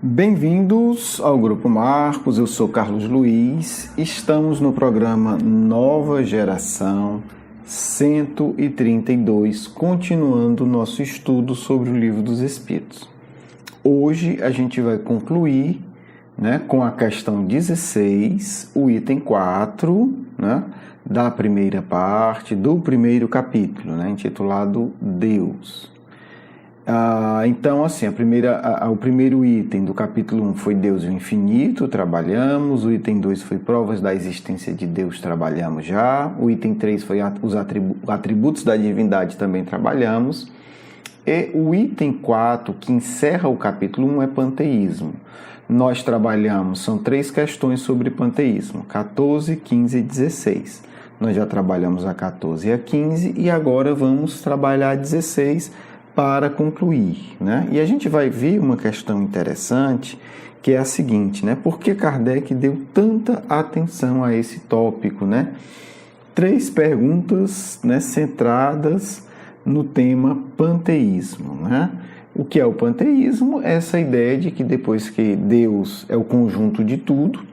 Bem-vindos ao Grupo Marcos, eu sou Carlos Luiz, estamos no programa Nova Geração 132, continuando o nosso estudo sobre o Livro dos Espíritos. Hoje a gente vai concluir com a questão 16, o item 4, da primeira parte do primeiro capítulo, intitulado Deus. Então, assim, o primeiro item do capítulo 1 foi Deus e o Infinito, trabalhamos. O item 2 foi Provas da Existência de Deus, trabalhamos já. O item 3 foi os atributos da divindade, também trabalhamos. E o item 4, que encerra o capítulo 1, é Panteísmo. Nós trabalhamos, são 3 questões sobre panteísmo, 14, 15 e 16. Nós já trabalhamos a 14 e a 15 e agora vamos trabalhar a 16 para concluir, E a gente vai ver uma questão interessante, que é a seguinte, Por que Kardec deu tanta atenção a esse tópico, 3 perguntas, centradas no tema panteísmo, O que é o panteísmo? Essa ideia de que depois que Deus é o conjunto de tudo,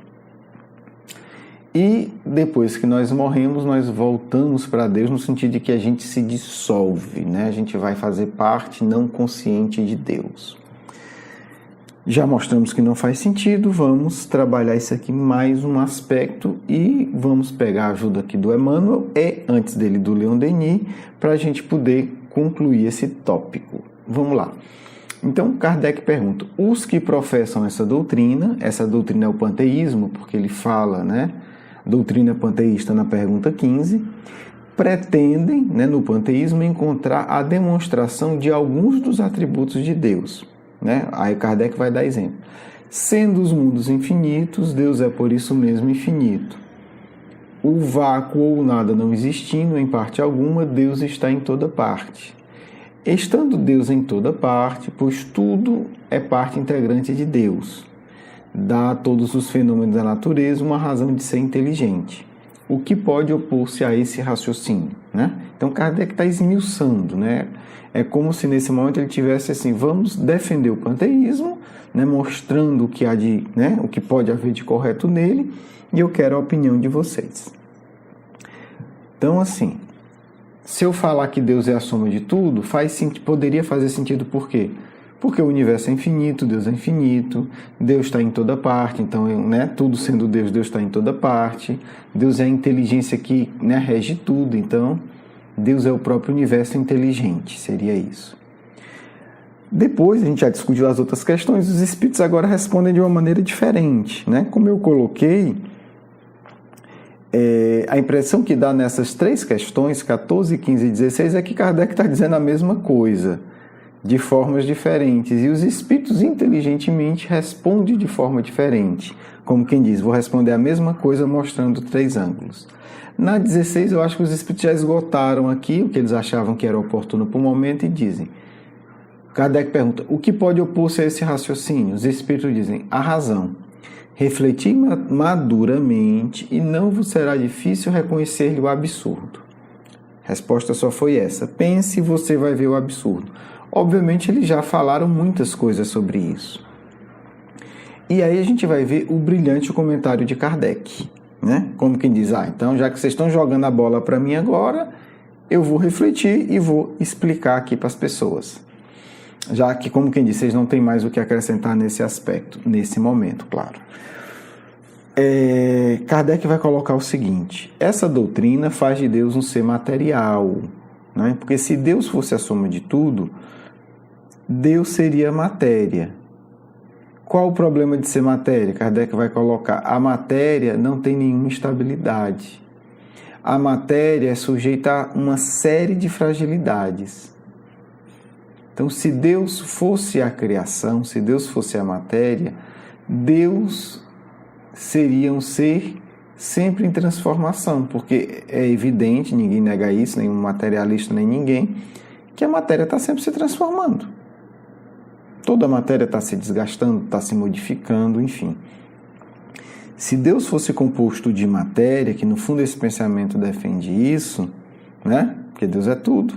e depois que nós morremos, nós voltamos para Deus no sentido de que a gente se dissolve, A gente vai fazer parte não consciente de Deus. Já mostramos que não faz sentido, vamos trabalhar isso aqui mais um aspecto e vamos pegar a ajuda aqui do Emmanuel e, antes dele, do Leon Denis, para a gente poder concluir esse tópico. Vamos lá. Então, Kardec pergunta, os que professam essa doutrina é o panteísmo, porque ele fala, doutrina panteísta na pergunta 15, pretendem, no panteísmo, encontrar a demonstração de alguns dos atributos de Deus. Aí Kardec vai dar exemplo. Sendo os mundos infinitos, Deus é por isso mesmo infinito. O vácuo ou o nada não existindo, em parte alguma, Deus está em toda parte. Estando Deus em toda parte, pois tudo é parte integrante de Deus, dá a todos os fenômenos da natureza uma razão de ser inteligente. O que pode opor-se a esse raciocínio? Então, Kardec está esmiuçando, É como se nesse momento ele tivesse assim, vamos defender o panteísmo, mostrando o que há de, o que pode haver de correto nele, e eu quero a opinião de vocês. Então, assim, se eu falar que Deus é a soma de tudo, poderia fazer sentido por quê? Porque o universo é infinito, Deus é infinito, Deus está em toda parte, então, tudo sendo Deus, Deus está em toda parte, Deus é a inteligência que rege tudo, então, Deus é o próprio universo inteligente, seria isso. Depois, a gente já discutiu as outras questões, os espíritos agora respondem de uma maneira diferente, Como eu coloquei, a impressão que dá nessas 3 questões, 14, 15 e 16, é que Kardec está dizendo a mesma coisa, de formas diferentes, e os espíritos inteligentemente respondem de forma diferente, como quem diz, vou responder a mesma coisa mostrando 3 ângulos. Na 16 eu acho que os espíritos já esgotaram aqui o que eles achavam que era oportuno para o momento e dizem, Kardec pergunta, o que pode opor-se a esse raciocínio? Os espíritos dizem, a razão. Refleti maduramente e não vos será difícil reconhecer-lhe o absurdo. A resposta só foi essa, pense e você vai ver o absurdo. Obviamente, eles já falaram muitas coisas sobre isso. E aí a gente vai ver o brilhante comentário de Kardec, Como quem diz, então já que vocês estão jogando a bola para mim agora, eu vou refletir e vou explicar aqui para as pessoas. Já que, como quem diz, vocês não têm mais o que acrescentar nesse aspecto, nesse momento, claro. Kardec vai colocar o seguinte, essa doutrina faz de Deus um ser material, Porque se Deus fosse a soma de tudo, Deus seria matéria. Qual o problema de ser matéria? Kardec vai colocar, a matéria não tem nenhuma estabilidade. A matéria é sujeita a uma série de fragilidades. Então, se Deus fosse a criação, se Deus fosse a matéria, Deus seria um ser sempre em transformação, porque é evidente, ninguém nega isso, nenhum materialista, nem ninguém, que a matéria está sempre se transformando. Toda a matéria está se desgastando, está se modificando, enfim. Se Deus fosse composto de matéria, que no fundo esse pensamento defende isso, Porque Deus é tudo,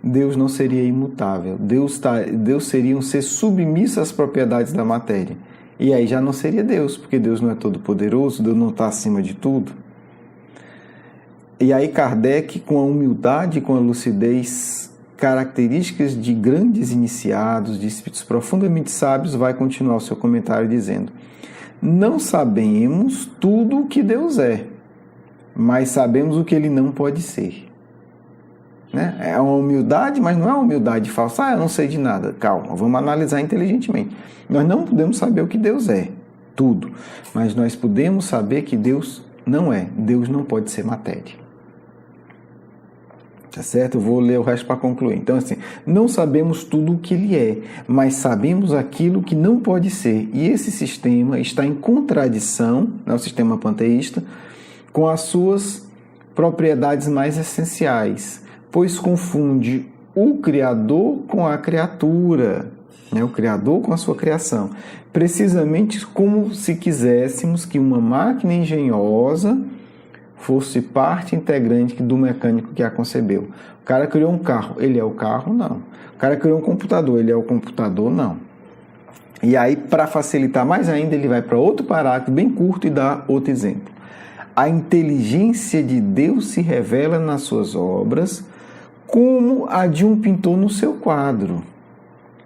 Deus não seria imutável. Deus seria um ser submisso às propriedades da matéria. E aí já não seria Deus, porque Deus não é todo-poderoso, Deus não está acima de tudo. E aí Kardec, com a humildade, com a lucidez, características de grandes iniciados, de espíritos profundamente sábios, vai continuar o seu comentário dizendo: não sabemos tudo o que Deus é, mas sabemos o que Ele não pode ser. Né? É uma humildade, mas não é uma humildade falsa. Eu não sei de nada. Calma, vamos analisar inteligentemente. Nós não podemos saber o que Deus é, tudo, mas nós podemos saber que Deus não é. Deus não pode ser matéria. Tá certo? Eu vou ler o resto para concluir. Então, assim, não sabemos tudo o que Ele é, mas sabemos aquilo que não pode ser. E esse sistema está em contradição, né, o sistema panteísta, com as suas propriedades mais essenciais, pois confunde o Criador com a criatura, né? O Criador com a sua criação, precisamente como se quiséssemos que uma máquina engenhosa fosse parte integrante do mecânico que a concebeu. O cara criou um carro, ele é o carro? Não. O cara criou um computador, ele é o computador? Não. E aí, para facilitar mais ainda, ele vai para outro parágrafo bem curto e dá outro exemplo. A inteligência de Deus se revela nas suas obras como a de um pintor no seu quadro.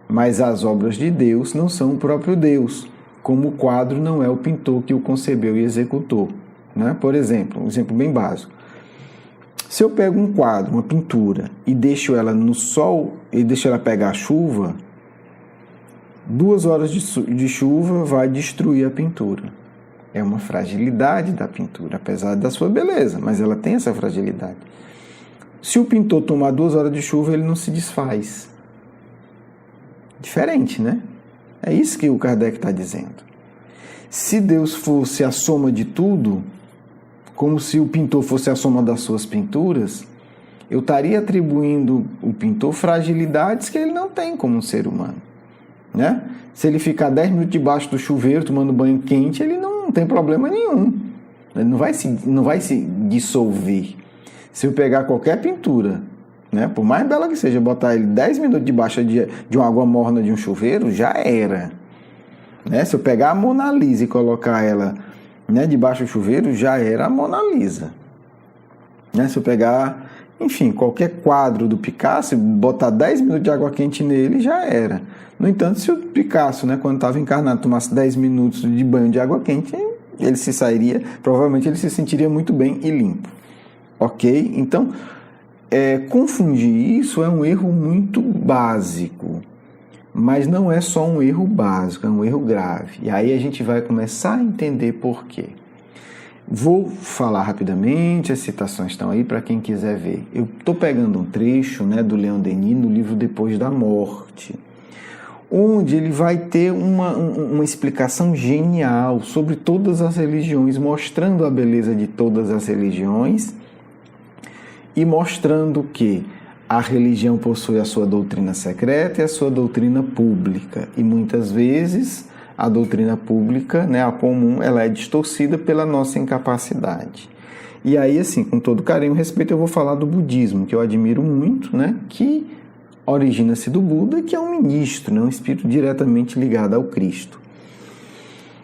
Mas as obras de Deus não são o próprio Deus, como o quadro não é o pintor que o concebeu e executou. Né? Por exemplo, um exemplo bem básico. Se eu pego um quadro, uma pintura, e deixo ela no sol, e deixo ela pegar a chuva, 2 horas de chuva vai destruir a pintura. É uma fragilidade da pintura, apesar da sua beleza, mas ela tem essa fragilidade. Se o pintor tomar 2 horas de chuva, ele não se desfaz. Diferente, né? É isso que o Kardec está dizendo. Se Deus fosse a soma de tudo, como se o pintor fosse a soma das suas pinturas, eu estaria atribuindo ao pintor fragilidades que ele não tem como um ser humano. Né? Se ele ficar 10 minutos debaixo do chuveiro tomando banho quente, ele não tem problema nenhum. Ele não vai se dissolver. Se eu pegar qualquer pintura, né, por mais bela que seja, botar ele 10 minutos debaixo de uma água morna de um chuveiro, já era. Né? Se eu pegar a Mona Lisa e colocar ela, né, debaixo do chuveiro, já era a Mona Lisa. Né? Se eu pegar, enfim, qualquer quadro do Picasso e botar 10 minutos de água quente nele, já era. No entanto, se o Picasso, né, quando estava encarnado, tomasse 10 minutos de banho de água quente, ele se sairia, provavelmente ele se sentiria muito bem e limpo. Ok? Então, confundir isso é um erro muito básico. Mas não é só um erro básico, é um erro grave. E aí a gente vai começar a entender por quê. Vou falar rapidamente, as citações estão aí para quem quiser ver. Eu estou pegando um trecho, né, do Leon Denis no livro Depois da Morte, onde ele vai ter uma explicação genial sobre todas as religiões, mostrando a beleza de todas as religiões e mostrando que a religião possui a sua doutrina secreta e a sua doutrina pública. E muitas vezes a doutrina pública, né, a comum, ela é distorcida pela nossa incapacidade. E aí, assim, com todo carinho e respeito, eu vou falar do budismo, que eu admiro muito, né, que origina-se do Buda, que é um ministro, né, um espírito diretamente ligado ao Cristo.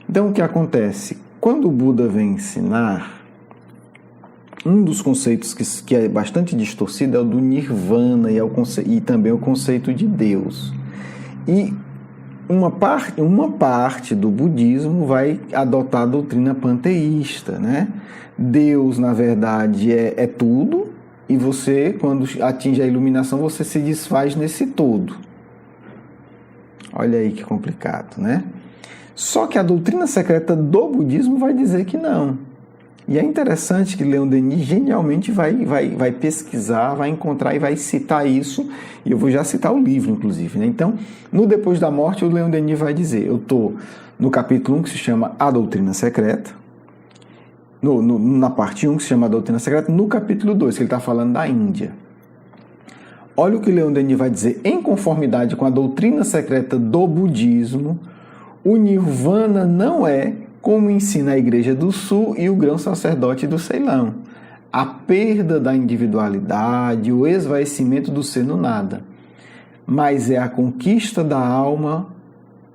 Então, o que acontece? Quando o Buda vem ensinar, um dos conceitos que é bastante distorcido é o do Nirvana e também o conceito de Deus. E uma parte do budismo vai adotar a doutrina panteísta, né? Deus, na verdade, é tudo, e você, quando atinge a iluminação, você se desfaz nesse todo. Olha aí que complicado, né? Só que a doutrina secreta do budismo vai dizer que não. E é interessante que Leon Denis genialmente vai pesquisar, vai encontrar e vai citar isso, e eu vou já citar o livro, inclusive. Né? Então, no Depois da Morte, o Leon Denis vai dizer, eu estou no capítulo 1, que se chama A Doutrina Secreta, na parte 1, que se chama A Doutrina Secreta, no capítulo 2, que ele está falando da Índia. Olha o que Leon Denis vai dizer, em conformidade com a doutrina secreta do budismo, o Nirvana não é como ensina a Igreja do Sul e o grão sacerdote do Ceilão. a perda da individualidade, o esvaecimento do ser no nada, mas é a conquista da alma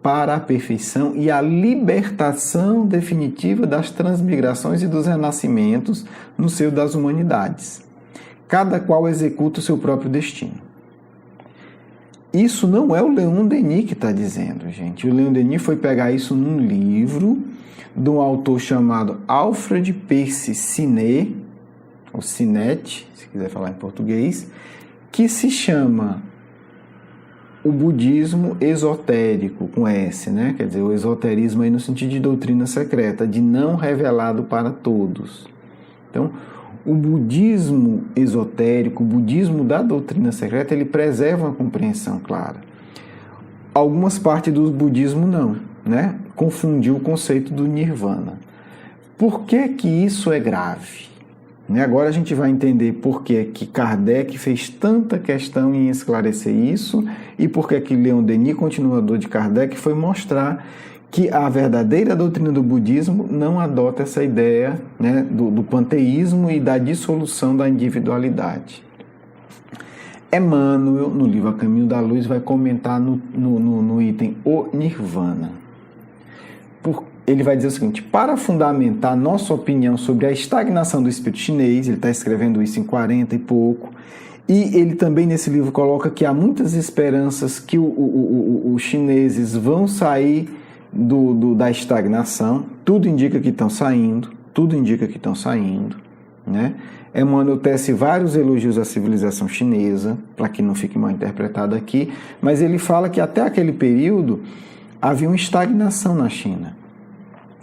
para a perfeição e a libertação definitiva das transmigrações e dos renascimentos no seio das humanidades. Cada qual executa o seu próprio destino. Isso não é o Leon Denis que está dizendo, gente. O Leon Denis foi pegar isso num livro de um autor chamado Alfred Percy Sinet, ou Sinet, se quiser falar em português, que se chama o budismo esotérico, com S, né? Quer dizer, o esoterismo aí no sentido de doutrina secreta, de não revelado para todos. Então, o budismo esotérico, o budismo da doutrina secreta, ele preserva uma compreensão clara. Algumas partes do budismo não, né? Confundiu o conceito do nirvana. Por que que isso é grave? Agora a gente vai entender por que Kardec fez tanta questão em esclarecer isso e por que Leon Denis, continuador de Kardec, foi mostrar que a verdadeira doutrina do budismo não adota essa ideia, né, do panteísmo e da dissolução da individualidade. Emmanuel, no livro A Caminho da Luz, vai comentar no item O Nirvana. Ele vai dizer o seguinte: para fundamentar nossa opinião sobre a estagnação do espírito chinês, ele está escrevendo isso em 40 e pouco, e ele também nesse livro coloca que há muitas esperanças que os chineses vão sair da estagnação, tudo indica que estão saindo, né? Emmanuel tece vários elogios à civilização chinesa, para que não fique mal interpretado aqui, mas ele fala que até aquele período havia uma estagnação na China,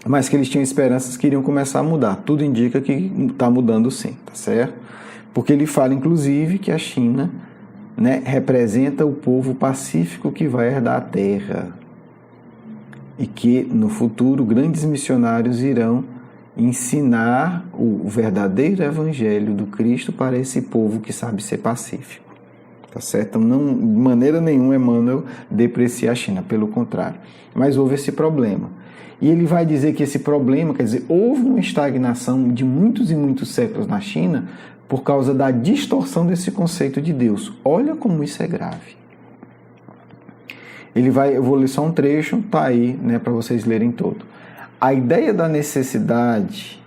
mas que eles tinham esperanças que iriam começar a mudar. Tudo indica que está mudando sim, tá certo? Porque ele fala, inclusive, que a China, né, representa o povo pacífico que vai herdar a terra e que, no futuro, grandes missionários irão ensinar o verdadeiro evangelho do Cristo para esse povo que sabe ser pacífico, tá certo? Então, não, de maneira nenhuma, Emmanuel deprecia a China, pelo contrário. Mas houve esse problema. E ele vai dizer que esse problema, quer dizer, houve uma estagnação de muitos e muitos séculos na China por causa da distorção desse conceito de Deus. Olha como isso é grave. Eu vou ler só um trecho, tá aí, né, para vocês lerem todo. A ideia da necessidade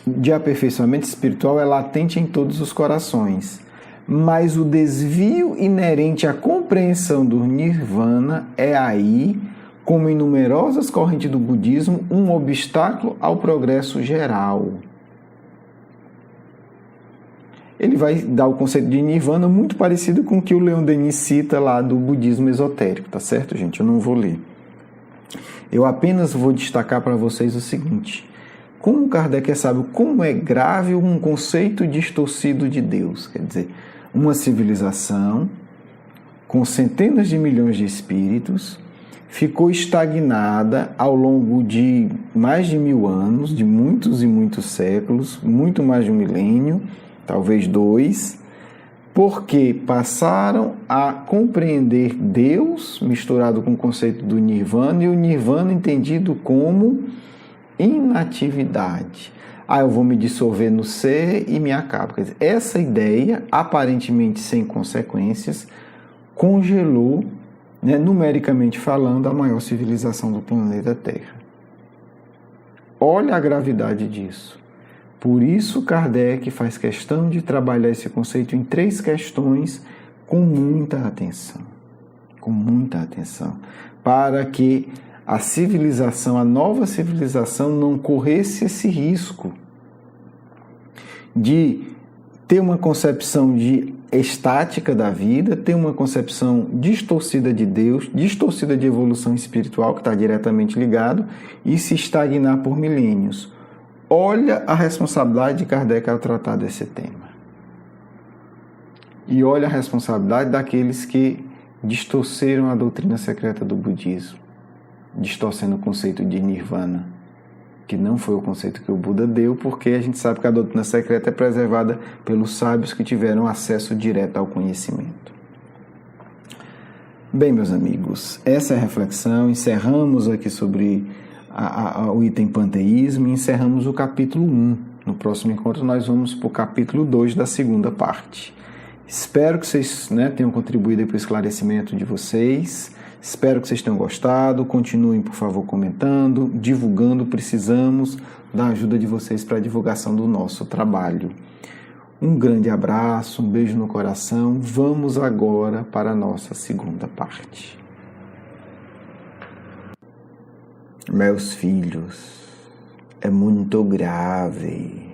de aperfeiçoamento espiritual é latente em todos os corações, mas o desvio inerente à compreensão do nirvana é aí, como em numerosas correntes do budismo, um obstáculo ao progresso geral. Ele vai dar o conceito de nirvana muito parecido com o que o Leon Denis cita lá do budismo esotérico, tá certo, gente? Eu não vou ler. Eu apenas vou destacar para vocês o seguinte: como Kardec sabe como é grave um conceito distorcido de Deus, quer dizer, uma civilização com centenas de milhões de espíritos ficou estagnada ao longo de mais de 1000 anos, de muitos e muitos séculos, muito mais de um milênio, talvez 2, porque passaram a compreender Deus misturado com o conceito do nirvana, e o nirvana entendido como inatividade. Eu vou me dissolver no ser e me acabo. Quer dizer, essa ideia, aparentemente sem consequências, congelou, né, numericamente falando, a maior civilização do planeta Terra. Olha a gravidade disso. Por isso, Kardec faz questão de trabalhar esse conceito em 3 questões com muita atenção. Com muita atenção. Para que a civilização, a nova civilização, não corresse esse risco de ter uma concepção estática da vida, ter uma concepção distorcida de Deus, distorcida de evolução espiritual, que está diretamente ligado, e se estagnar por milênios. Olha a responsabilidade de Kardec ao tratar desse tema. E olha a responsabilidade daqueles que distorceram a doutrina secreta do budismo, distorcendo o conceito de nirvana, que não foi o conceito que o Buda deu, porque a gente sabe que a doutrina secreta é preservada pelos sábios que tiveram acesso direto ao conhecimento. Bem, meus amigos, essa é a reflexão. Encerramos aqui sobre o item panteísmo e encerramos o capítulo 1. No próximo encontro nós vamos para o capítulo 2 da segunda parte. Espero que vocês tenham contribuído para o esclarecimento de vocês. Espero que vocês tenham gostado. Continuem, por favor, comentando, divulgando. Precisamos da ajuda de vocês para a divulgação do nosso trabalho. Um grande abraço, um beijo no coração. Vamos agora para a nossa segunda parte. Meus filhos, é muito grave,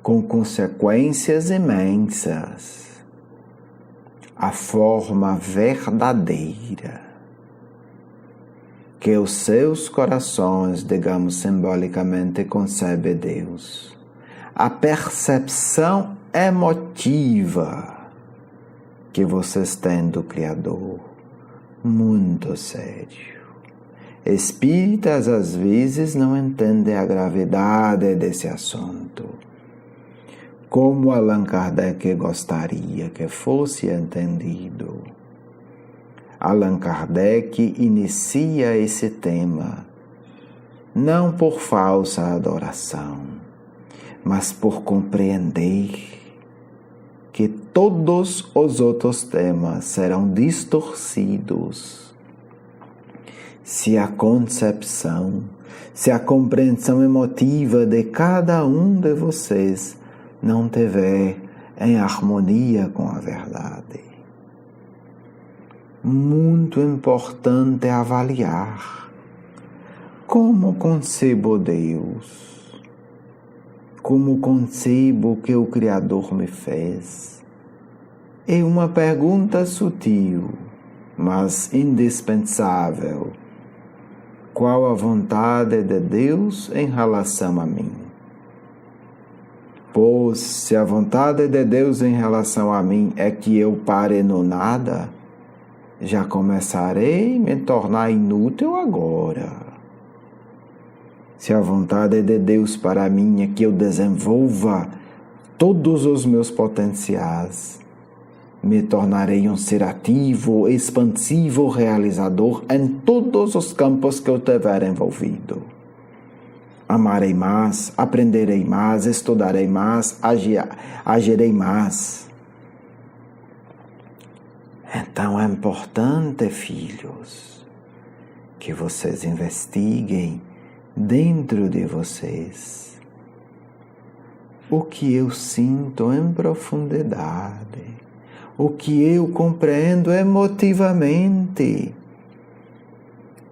com consequências imensas, a forma verdadeira que os seus corações, digamos simbolicamente, concebem Deus. A percepção emotiva que vocês têm do Criador, muito sério. Espíritas às vezes não entendem a gravidade desse assunto, como Allan Kardec gostaria que fosse entendido. Allan Kardec inicia esse tema não por falsa adoração, mas por compreender que todos os outros temas serão distorcidos se a concepção, se a compreensão emotiva de cada um de vocês não tiver em harmonia com a verdade. Muito importante avaliar como concebo Deus, como concebo o que o Criador me fez. É uma pergunta sutil, mas indispensável. Qual a vontade de Deus em relação a mim? Pois, se a vontade de Deus em relação a mim é que eu pare no nada, já começarei a me tornar inútil agora. Se a vontade de Deus para mim é que eu desenvolva todos os meus potenciais, me tornarei um ser ativo, expansivo, realizador em todos os campos que eu tiver envolvido. Amarei mais, aprenderei mais, estudarei mais, agirei mais. Então é importante, filhos, que vocês investiguem dentro de vocês o que eu sinto em profundidade, o que eu compreendo emotivamente,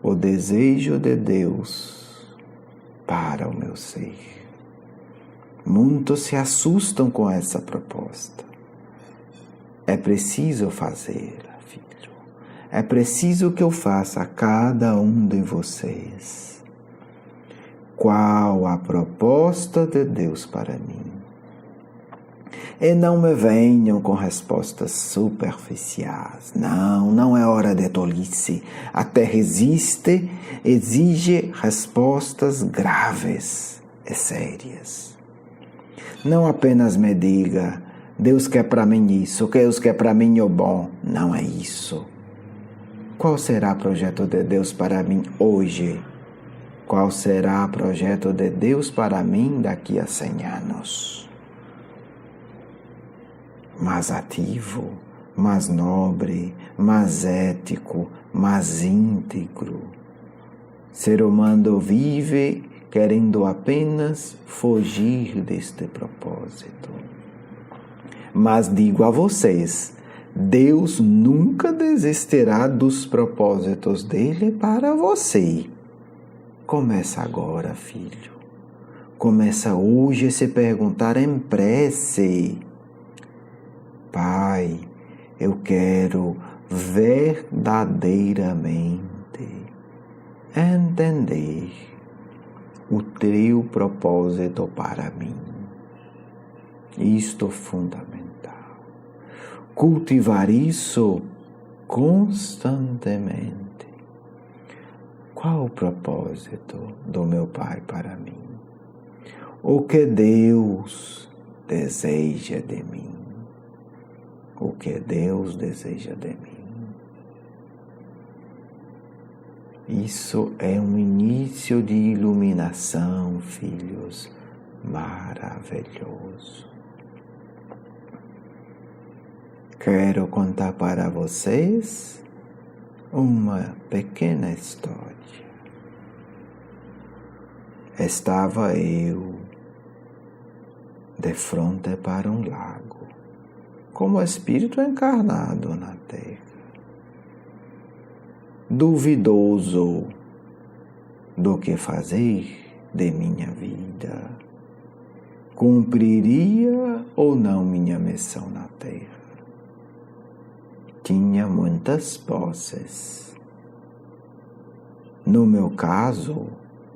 o desejo de Deus para o meu ser. Muitos se assustam com essa proposta. É preciso fazê-la, filho. É preciso que eu faça a cada um de vocês. Qual a proposta de Deus para mim? E não me venham com respostas superficiais. Não é hora de tolice. A Terra exige respostas graves e sérias. Não apenas me diga, Deus quer para mim isso, Deus quer para mim o bom. Não é isso. Qual será o projeto de Deus para mim hoje? Qual será o projeto de Deus para mim daqui a 100 anos? Mais ativo, mais nobre, mais ético, mais íntegro. Ser humano vive querendo apenas fugir deste propósito. Mas digo a vocês, Deus nunca desistirá dos propósitos dele para você. Começa agora, filho. Começa hoje a se perguntar em prece. Pai, eu quero verdadeiramente entender o teu propósito para mim. Isto é fundamental. Cultivar isso constantemente. Qual o propósito do meu Pai para mim? O que Deus deseja de mim? O que Deus deseja de mim? Isso é um início de iluminação, filhos, maravilhoso. Quero contar para vocês uma pequena história. Estava eu de frente para um lago, como espírito encarnado na terra, duvidoso do que fazer de minha vida. Cumpriria ou não minha missão na terra? Tinha muitas posses. No meu caso,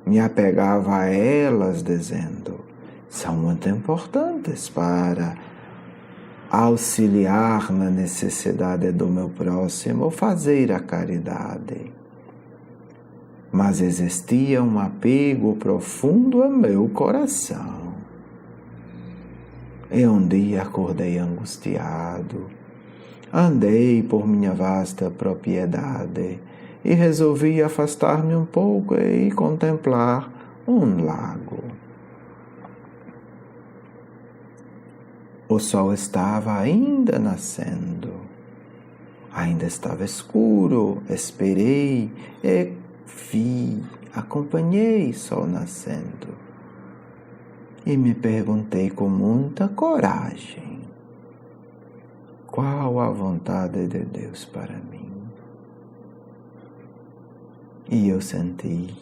me apegava a elas dizendo: são muito importantes para auxiliar na necessidade do meu próximo, fazer a caridade. Mas existia um apego profundo em meu coração. E um dia acordei angustiado, andei por minha vasta propriedade e resolvi afastar-me um pouco e contemplar um lago. O sol estava ainda nascendo, ainda estava escuro, esperei e acompanhei o sol nascendo. E me perguntei com muita coragem: qual a vontade de Deus para mim? E eu senti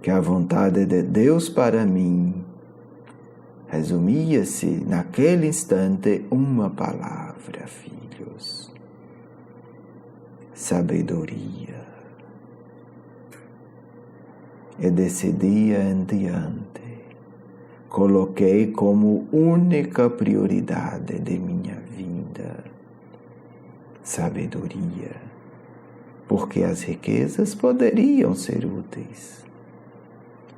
que a vontade de Deus para mim resumia-se naquele instante uma palavra, filhos: sabedoria. E desse dia em diante, coloquei como única prioridade de minha vida sabedoria, porque as riquezas poderiam ser úteis,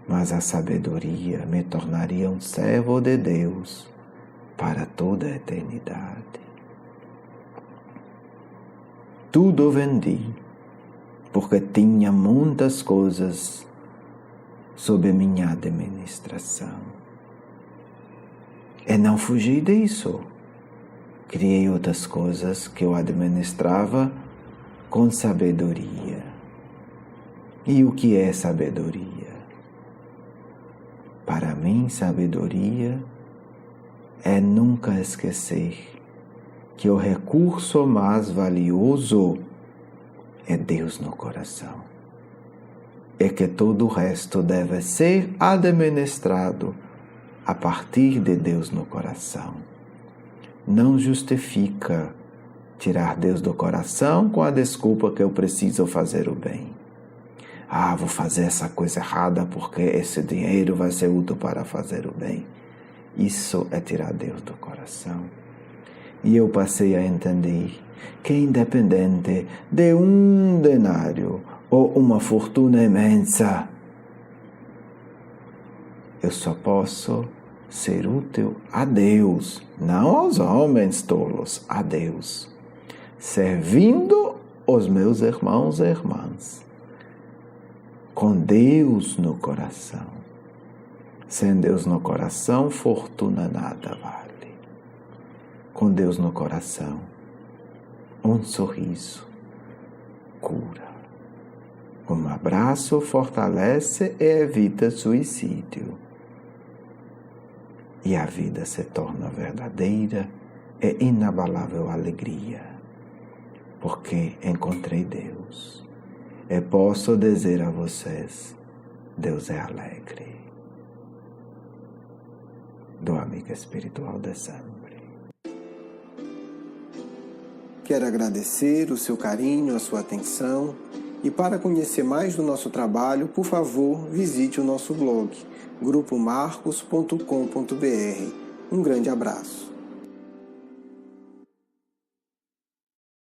mas a sabedoria me tornaria um servo de Deus para toda a eternidade. Tudo vendi, porque tinha muitas coisas sob minha administração. E não fugi disso. Criei outras coisas que eu administrava com sabedoria. E o que é sabedoria? Para mim, sabedoria é nunca esquecer que o recurso mais valioso é Deus no coração. E que todo o resto deve ser administrado a partir de Deus no coração. Não justifica tirar Deus do coração com a desculpa que eu preciso fazer o bem. Vou fazer essa coisa errada porque esse dinheiro vai ser útil para fazer o bem. Isso é tirar Deus do coração. E eu passei a entender que, independente de um denário ou uma fortuna imensa, eu só posso ser útil a Deus, não aos homens tolos, a Deus, servindo os meus irmãos e irmãs, com Deus no coração. Sem Deus no coração, fortuna nada vale. Com Deus no coração, um sorriso cura. Um abraço fortalece e evita suicídio. E a vida se torna verdadeira e inabalável alegria, porque encontrei Deus. E posso dizer a vocês: Deus é alegre. Do amigo espiritual de sempre. Quero agradecer o seu carinho, a sua atenção. E para conhecer mais do nosso trabalho, por favor, visite o nosso blog, grupomarcos.com.br. Um grande abraço.